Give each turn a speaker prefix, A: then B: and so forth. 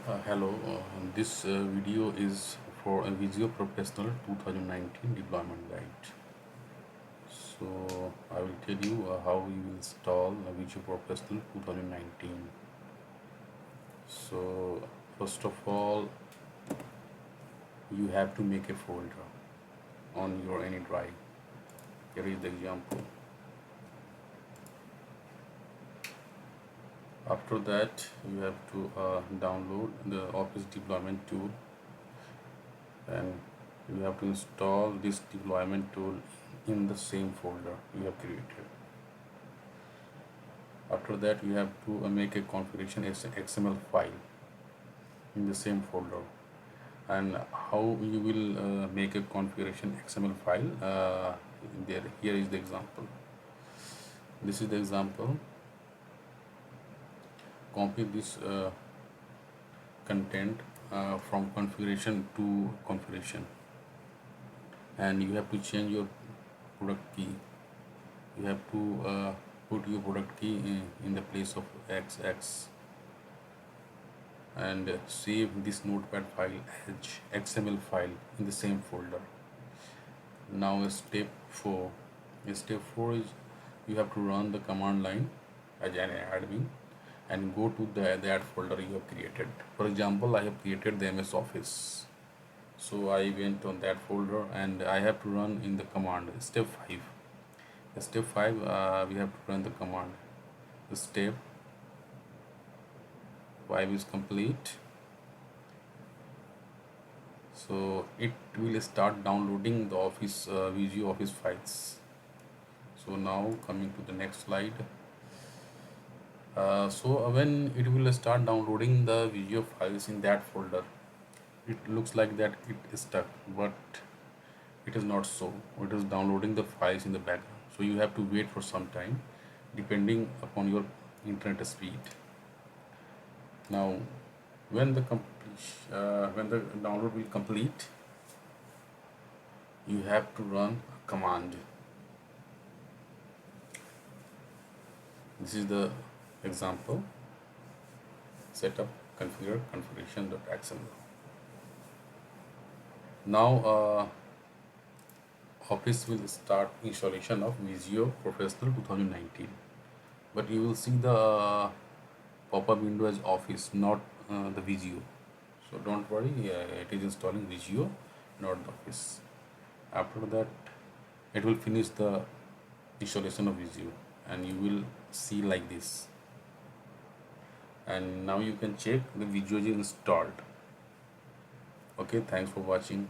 A: Hello, this video is for a Visio Professional 2019 deployment guide. So I will tell you how we will install a Visio Professional 2019. So first of all, you have to make a folder on your any drive. Here is the example. After that, you have to download the Office deployment tool, and you have to install this deployment tool in the same folder you have created. After that, you have to make a configuration as an XML file in the same folder. And how you will make a configuration XML file, here is the example. This is the example. Copy this content from configuration to configuration, and you have to change your product key. You have to put your product key in the place of XX, and save this notepad file as XML file in the same folder. Now step 4. Step 4 is you have to run the command line as an admin and go to that folder you have created. For example, I have created the MS Office. So I went on that folder and I have to run in the command. Step 5. Step 5, we have to run the command. Step 5 is complete. So it will start downloading the Office Visio Office files. So now coming to the next slide. So when it will start downloading the Visio files in that folder, it looks like that it is stuck, but it is not so. It is downloading the files in the background. So you have to wait for some time depending upon your internet speed. Now when the download will complete, you have to run a command. This is the example. Setup configure configuration.xml. Now Office will start installation of Visio Professional 2019, but you will see the pop-up window as Office, not the Visio. So don't worry, it is installing Visio, not the Office. After that, it will finish the installation of Visio, and you will see like this. And now you can check the Visio is installed. Okay, thanks for watching.